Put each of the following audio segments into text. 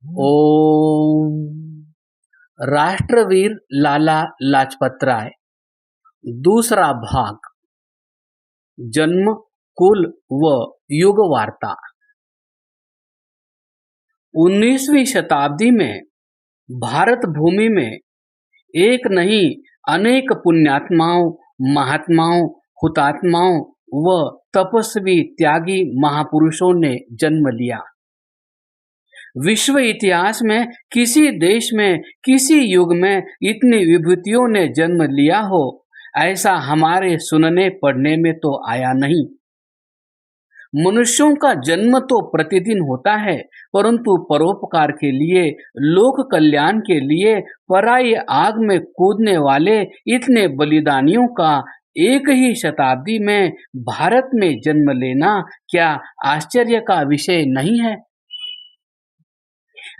ओम। राष्ट्रवीर लाला लाजपत राय। दूसरा भाग। जन्म, कुल व युग वार्ता। 19वीं शताब्दी में भारत भूमि में एक नहीं अनेक पुण्यात्माओं, महात्माओं, हुतात्माओं व तपस्वी त्यागी महापुरुषों ने जन्म लिया। विश्व इतिहास में किसी देश में किसी युग में इतनी विभूतियों ने जन्म लिया हो, ऐसा हमारे सुनने पढ़ने में तो आया नहीं। मनुष्यों का जन्म तो प्रतिदिन होता है, परंतु परोपकार के लिए, लोक कल्याण के लिए पराई आग में कूदने वाले इतने बलिदानियों का एक ही शताब्दी में भारत में जन्म लेना क्या आश्चर्य का विषय नहीं है?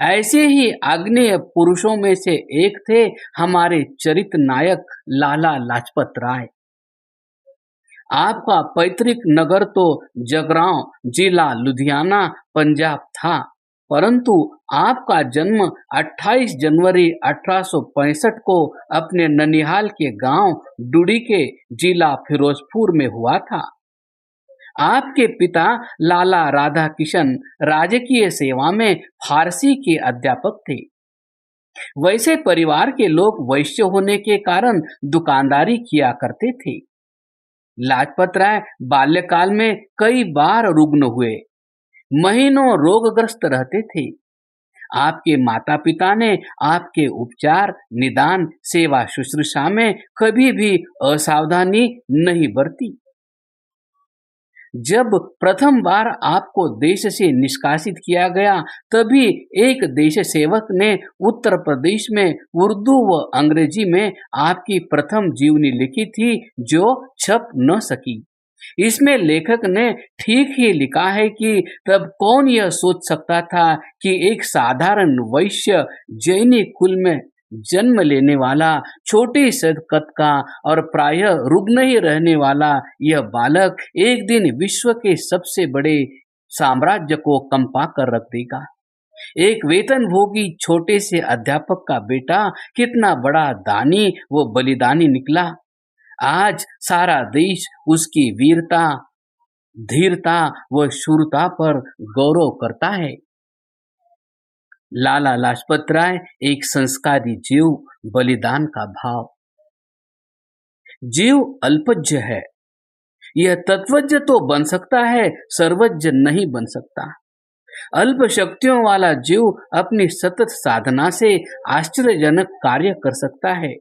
ऐसे ही आग्नेय पुरुषों में से एक थे हमारे चरित नायक लाला लाजपत राय। आपका पैतृक नगर तो जगरांव, जिला लुधियाना, पंजाब था, परंतु आपका जन्म 28 जनवरी 1865 को अपने ननिहाल के गांव डुडी के जिला फिरोजपुर में हुआ था। आपके पिता लाला राधा किशन राजकीय सेवा में फारसी के अध्यापक थे। वैसे परिवार के लोग वैश्य होने के कारण दुकानदारी किया करते थे। लाजपत राय बाल्यकाल में कई बार रुग्ण हुए, महीनों रोगग्रस्त रहते थे। आपके माता पिता ने आपके उपचार, निदान, सेवा शुश्रूषा में कभी भी असावधानी नहीं बरती। जब प्रथम बार आपको देश से निष्कासित किया गया, तभी एक देश सेवक ने उत्तर प्रदेश में उर्दू व अंग्रेजी में आपकी प्रथम जीवनी लिखी थी, जो छप न सकी। इसमें लेखक ने ठीक ही लिखा है कि तब कौन यह सोच सकता था कि एक साधारण वैश्य जैनी कुल में जन्म लेने वाला, छोटी सद कद का और प्रायः रुग्ण ही रहने वाला यह बालक एक दिन विश्व के सबसे बड़े साम्राज्य को कंपा कर रख देगा। एक वेतनभोगी छोटे से अध्यापक का बेटा कितना बड़ा दानी व बलिदानी निकला। आज सारा देश उसकी वीरता, धीरता व शूरता पर गौरव करता है। लाला लाजपत राय एक संस्कारी जीव, बलिदान का भाव। जीव अल्पज्य है, यह तत्वज्ञ तो बन सकता है, सर्वज्ञ नहीं बन सकता। अल्प शक्तियों वाला जीव अपनी सतत साधना से आश्चर्यजनक कार्य कर सकता है।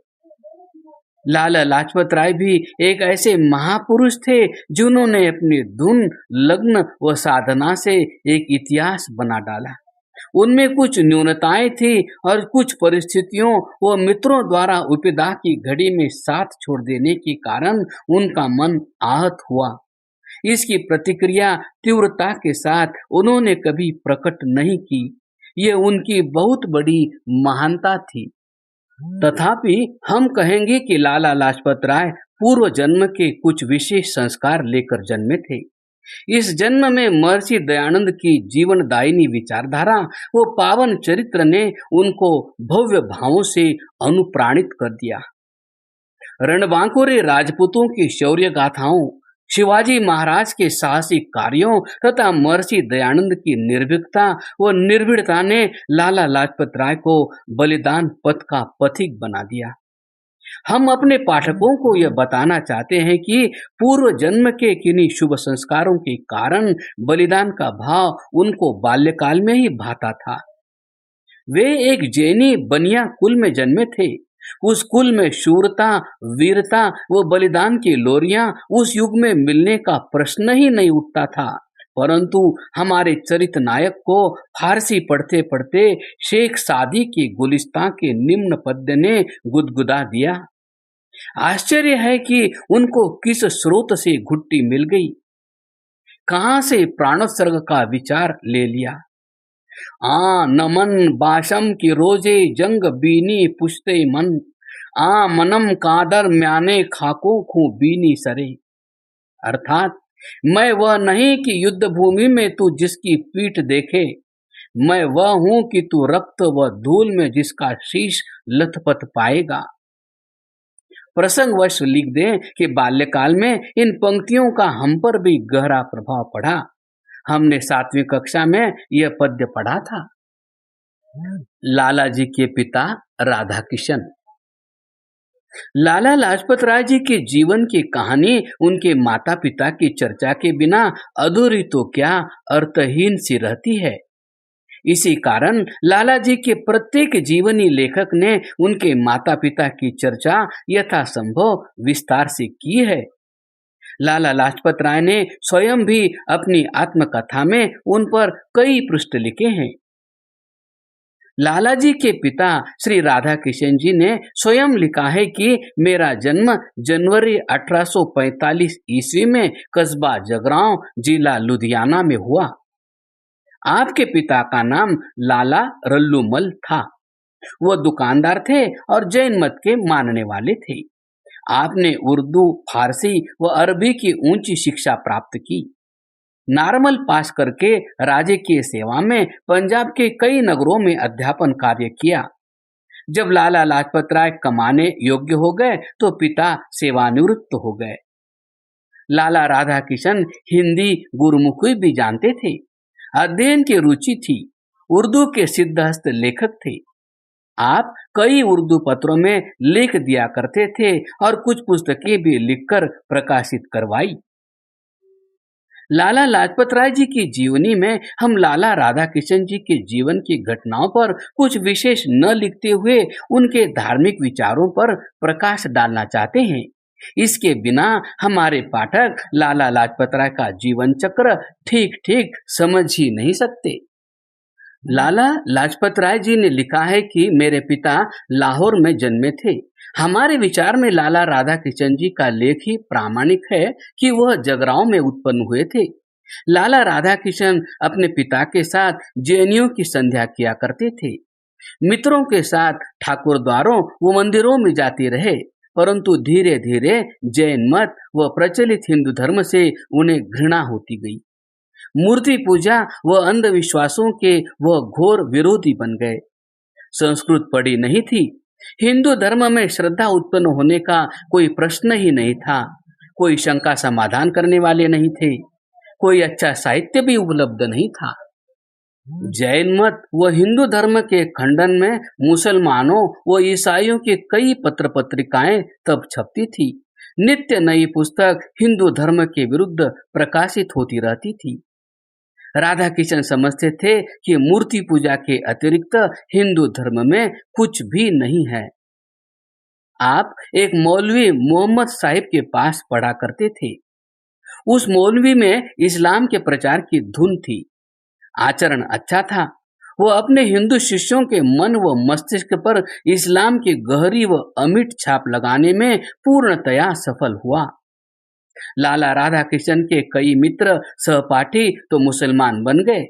लाला लाजपत राय भी एक ऐसे महापुरुष थे जिन्होंने अपनी धुन, लग्न व साधना से एक इतिहास बना डाला। उनमें कुछ न्यूनताएं थी और कुछ परिस्थितियों व मित्रों द्वारा विपदा की घड़ी में साथ छोड़ देने के कारण उनका मन आहत हुआ। इसकी प्रतिक्रिया तीव्रता के साथ उन्होंने कभी प्रकट नहीं की। ये उनकी बहुत बड़ी महानता थी। तथापि हम कहेंगे कि लाला लाजपत राय पूर्व जन्म के कुछ विशेष संस्कार लेकर जन्मे थे। इस जन्म में महर्षि दयानंद की जीवनदायिनी विचारधारा वो पावन चरित्र ने उनको भव्य भावों से अनुप्राणित कर दिया। रणबांकुरे राजपूतों की शौर्य गाथाओं, शिवाजी महाराज के साहसिक कार्यों तथा महर्षि दयानंद की निर्भीकता व निर्भीड़ता ने लाला लाजपत राय को बलिदान पथ का पथिक बना दिया। हम अपने पाठकों को यह बताना चाहते हैं कि पूर्व जन्म के किन्हीं शुभ संस्कारों के कारण बलिदान का भाव उनको बाल्यकाल में ही भाता था। वे एक जैनी बनिया कुल में जन्मे थे। उस कुल में शूरता, वीरता व बलिदान की लोरियां उस युग में मिलने का प्रश्न ही नहीं उठता था, परंतु हमारे चरित नायक को फारसी पढ़ते पढ़ते शेख सादी की गुलिस्तां के निम्न पद्य ने गुदगुदा दिया। आश्चर्य है कि उनको किस स्रोत से घुट्टी मिल गई, कहां से प्राणोत्सर्ग का विचार ले लिया। नमन बाशम की रोजे जंग बीनी पुछते मन, मनम कादर म्याने खाको खू बीनी सरे। अर्थात मैं वह नहीं कि युद्ध भूमि में तू जिसकी पीठ देखे, मैं वह हूं कि तू रक्त व धूल में जिसका शीश लथपथ पाएगा। प्रसंगवश लिख दें कि बाल्यकाल में इन पंक्तियों का हम पर भी गहरा प्रभाव पड़ा। हमने 7वीं कक्षा में यह पद्य पढ़ा था। लाला जी के पिता राधा किशन। लाला लाजपत राय जी के जीवन की कहानी उनके माता पिता की चर्चा के बिना अधूरी तो क्या, अर्थहीन सी रहती है। इसी कारण लाला जी के प्रत्येक जीवनी लेखक ने उनके माता पिता की चर्चा यथासंभव विस्तार से की है। लाला लाजपत राय ने स्वयं भी अपनी आत्मकथा में उन पर कई पृष्ठ लिखे हैं। लाला जी के पिता श्री राधा किशन जी ने स्वयं लिखा है कि मेरा जन्म जनवरी 1845 ईस्वी में कस्बा जगरांव, जिला लुधियाना में हुआ। आपके पिता का नाम लाला रल्लूमल था। वो दुकानदार थे और जैन मत के मानने वाले थे। आपने उर्दू, फारसी व अरबी की ऊंची शिक्षा प्राप्त की। नार्मल पास करके राजकीय सेवा में पंजाब के कई नगरों में अध्यापन कार्य किया। जब लाला लाजपत राय कमाने योग्य हो गए तो पिता सेवानिवृत्त हो गए। लाला राधा किशन हिंदी, गुरुमुखी भी जानते थे। अध्ययन की रुचि थी। उर्दू के सिद्धहस्त लेखक थे। आप कई उर्दू पत्रों में लेख दिया करते थे और कुछ पुस्तकें भी लिखकर प्रकाशित करवाई। लाला लाजपत राय जी की जीवनी में हम लाला राधा किशन जी के जीवन की घटनाओं पर कुछ विशेष न लिखते हुए उनके धार्मिक विचारों पर प्रकाश डालना चाहते हैं। इसके बिना हमारे पाठक लाला लाजपत राय का जीवन चक्र ठीक ठीक समझ ही नहीं सकते। लाला लाजपत राय जी ने लिखा है कि मेरे पिता लाहौर में जन्मे थे। हमारे विचार में लाला राधा किशन जी का लेख ही प्रामाणिक है कि वह जगरांव में उत्पन्न हुए थे। लाला राधा किशन अपने पिता के साथ जैनियों की संध्या किया करते थे। मित्रों के साथ ठाकुर द्वारों व मंदिरों में जाते रहे, परंतु धीरे धीरे जैन मत व प्रचलित हिंदू धर्म से उन्हें घृणा होती गई। मूर्ति पूजा व अंधविश्वासों के वह घोर विरोधी बन गए। संस्कृत पढ़ी नहीं थी। हिंदू धर्म में श्रद्धा उत्पन्न होने का कोई प्रश्न ही नहीं था। कोई शंका समाधान करने वाले नहीं थे। कोई अच्छा साहित्य भी उपलब्ध नहीं था। जैन मत व हिंदू धर्म के खंडन में मुसलमानों व ईसाइयों की कई पत्र पत्रिकाएं तब छपती थी। नित्य नई पुस्तक हिंदू धर्म के विरुद्ध प्रकाशित होती रहती थी। राधा किशन समझते थे कि मूर्ति पूजा के अतिरिक्त हिंदू धर्म में कुछ भी नहीं है। आप एक मौलवी मोहम्मद साहिब के पास पढ़ा करते थे। उस मौलवी में इस्लाम के प्रचार की धुन थी। आचरण अच्छा था। वो अपने हिंदू शिष्यों के मन व मस्तिष्क पर इस्लाम की गहरी व अमिट छाप लगाने में पूर्णतया सफल हुआ। लाला राधा किशन के कई मित्र सहपाठी तो मुसलमान बन गए।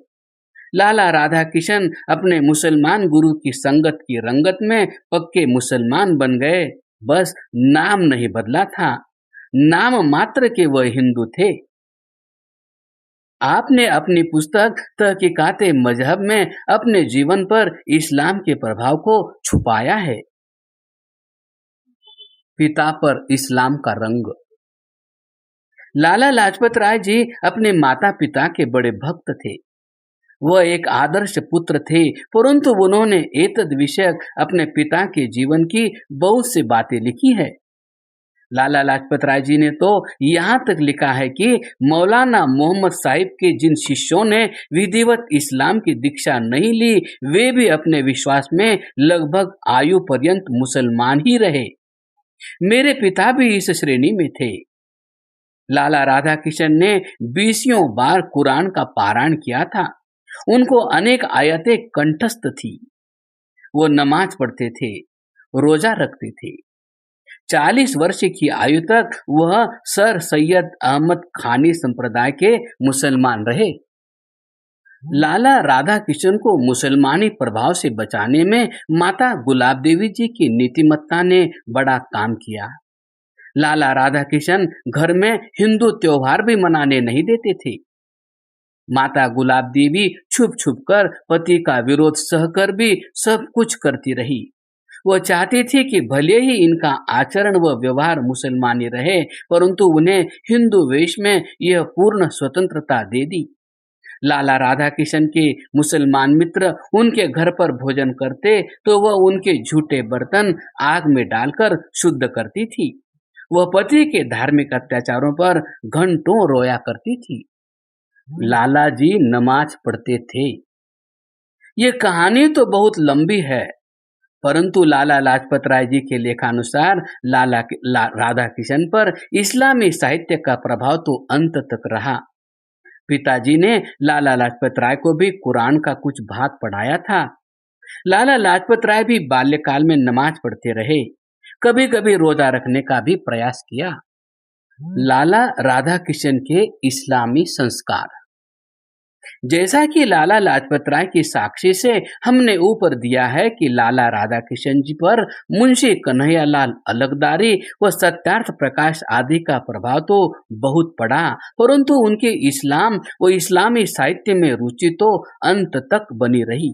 लाला राधा किशन अपने मुसलमान गुरु की संगत की रंगत में पक्के मुसलमान बन गए। बस नाम नहीं बदला था। नाम मात्र के वह हिंदू थे। आपने अपनी पुस्तक तहकीकाते मजहब में अपने जीवन पर इस्लाम के प्रभाव को छुपाया है। पिता पर इस्लाम का रंग। लाला लाजपत राय जी अपने माता पिता के बड़े भक्त थे। वह एक आदर्श पुत्र थे, परंतु उन्होंने एतद विषयक अपने पिता के जीवन की बहुत सी बातें लिखी है। लाला लाजपत राय जी ने तो यहाँ तक लिखा है कि मौलाना मोहम्मद साहिब के जिन शिष्यों ने विधिवत इस्लाम की दीक्षा नहीं ली, वे भी अपने विश्वास में लगभग आयु पर्यंत मुसलमान ही रहे। मेरे पिता भी इस श्रेणी में थे। लाला राधा किशन ने 20 बार कुरान का पारायण किया था। उनको अनेक आयतें कंठस्थ थी। वो नमाज पढ़ते थे, रोजा रखते थे। 40 वर्ष की आयु तक वह सर सैयद अहमद खानी संप्रदाय के मुसलमान रहे। लाला राधा किशन को मुसलमानी प्रभाव से बचाने में माता गुलाब देवी जी की नीतिमत्ता ने बड़ा काम किया। लाला राधा किशन घर में हिंदू त्योहार भी मनाने नहीं देते थे। माता गुलाब देवी छुप छुप कर पति का विरोध सहकर भी सब कुछ करती रही। वह चाहती थी कि भले ही इनका आचरण व व्यवहार मुसलमानी रहे, परंतु उन्हें हिंदू वेश में यह पूर्ण स्वतंत्रता दे दी। लाला राधा किशन के मुसलमान मित्र उनके घर पर भोजन करते तो वह उनके झूठे बर्तन आग में डालकर शुद्ध करती थी। वह पति के धार्मिक अत्याचारों पर घंटों रोया करती थी। लाला जी नमाज पढ़ते थे। ये कहानी तो बहुत लंबी है, परंतु लाला लाजपत राय जी के लेखानुसार राधा किशन पर इस्लामी साहित्य का प्रभाव तो अंत तक रहा। पिताजी ने लाला लाजपत राय को भी कुरान का कुछ भाग पढ़ाया था। लाला लाजपत राय भी बाल्यकाल में नमाज पढ़ते रहे, कभी कभी रोजा रखने का भी प्रयास किया। लाला राधा किशन के इस्लामी संस्कार। जैसा कि लाला लाजपत राय की साक्षी से हमने ऊपर दिया है कि लाला राधा किशन जी पर मुंशी कन्हैयालाल अलगदारी व सत्यार्थ प्रकाश आदि का प्रभाव तो बहुत पड़ा, परंतु उनके इस्लाम व इस्लामी साहित्य में रुचि तो अंत तक बनी रही।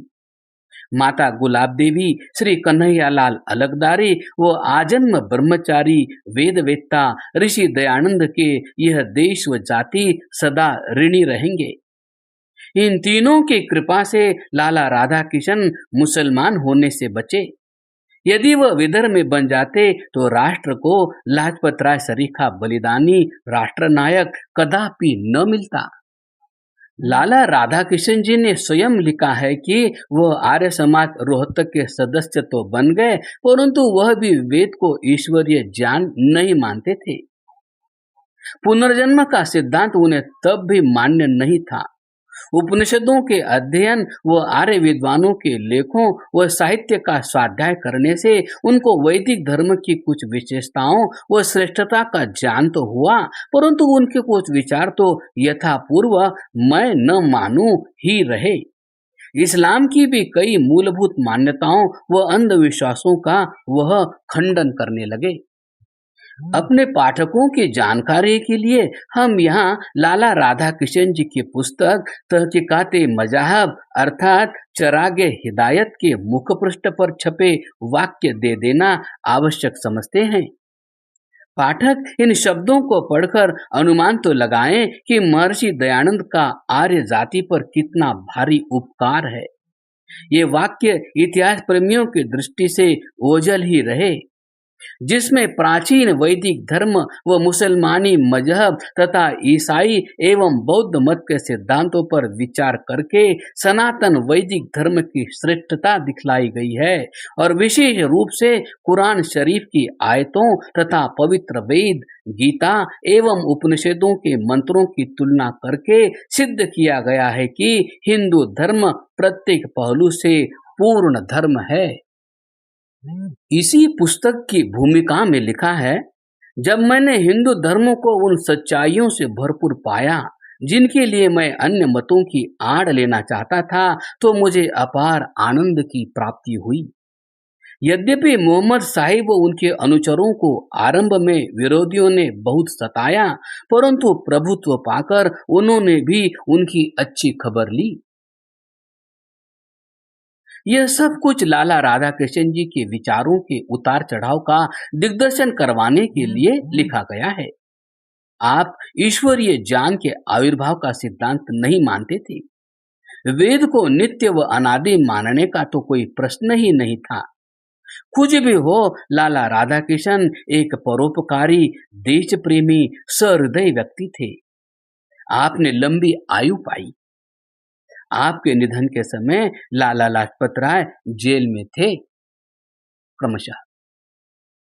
माता गुलाब देवी, श्री कन्हैयालाल अलगदारी व आजन्म ब्रह्मचारी वेदवेत्ता ऋषि दयानंद के यह देश व जाति सदा ऋणी रहेंगे। इन तीनों की कृपा से लाला राधा किशन मुसलमान होने से बचे। यदि वह विदर्भ में बन जाते तो राष्ट्र को लाजपत राय सरीखा बलिदानी राष्ट्रनायक कदापि न मिलता। लाला राधा किशन जी ने स्वयं लिखा है कि वह आर्य समाज रोहतक के सदस्य तो बन गए, परंतु वह भी वेद को ईश्वरीय ज्ञान नहीं मानते थे। पुनर्जन्म का सिद्धांत उन्हें तब भी मान्य नहीं था। उपनिषदों के अध्ययन व आर्य विद्वानों के लेखों व साहित्य का स्वाध्याय करने से उनको वैदिक धर्म की कुछ विशेषताओं व श्रेष्ठता का ज्ञान तो हुआ, परंतु उनके कुछ विचार तो यथापूर्व मैं न मानूं ही रहे। इस्लाम की भी कई मूलभूत मान्यताओं व अंधविश्वासों का वह खंडन करने लगे। अपने पाठकों की जानकारी के लिए हम यहाँ लाला राधा किशन जी की पुस्तक तहकीकाते मजाहब अर्थात चरागे हिदायत के मुखपृष्ठ पर छपे वाक्य दे देना आवश्यक समझते हैं। पाठक इन शब्दों को पढ़कर अनुमान तो लगाएं कि महर्षि दयानंद का आर्य जाति पर कितना भारी उपकार है। ये वाक्य इतिहास प्रेमियों की दृष्टि से ओझल ही रहे, जिसमें प्राचीन वैदिक धर्म व मुसलमानी मजहब तथा ईसाई एवं बौद्ध मत के सिद्धांतों पर विचार करके सनातन वैदिक धर्म की श्रेष्ठता दिखलाई गई है और विशेष रूप से कुरान शरीफ की आयतों तथा पवित्र वेद, गीता एवं उपनिषदों के मंत्रों की तुलना करके सिद्ध किया गया है कि हिंदू धर्म प्रत्येक पहलू से पूर्ण धर्म है। इसी पुस्तक की भूमिका में लिखा है, जब मैंने हिंदू धर्म को उन सच्चाइयों से भरपूर पाया जिनके लिए मैं अन्य मतों की आड़ लेना चाहता था, तो मुझे अपार आनंद की प्राप्ति हुई। यद्यपि मोहम्मद साहिब व उनके अनुचरों को आरंभ में विरोधियों ने बहुत सताया, परंतु प्रभुत्व पाकर उन्होंने भी उनकी अच्छी खबर ली। यह सब कुछ लाला राधा किशन जी के विचारों के उतार चढ़ाव का दिग्दर्शन करवाने के लिए लिखा गया है। आप ईश्वरीय ज्ञान के आविर्भाव का सिद्धांत नहीं मानते थे। वेद को नित्य व अनादि मानने का तो कोई प्रश्न ही नहीं था। कुछ भी हो, लाला राधा किशन एक परोपकारी, देश प्रेमी, सहृदय व्यक्ति थे। आपने लंबी आयु पाई। आपके निधन के समय लाला लाजपत राय जेल में थे। क्रमशः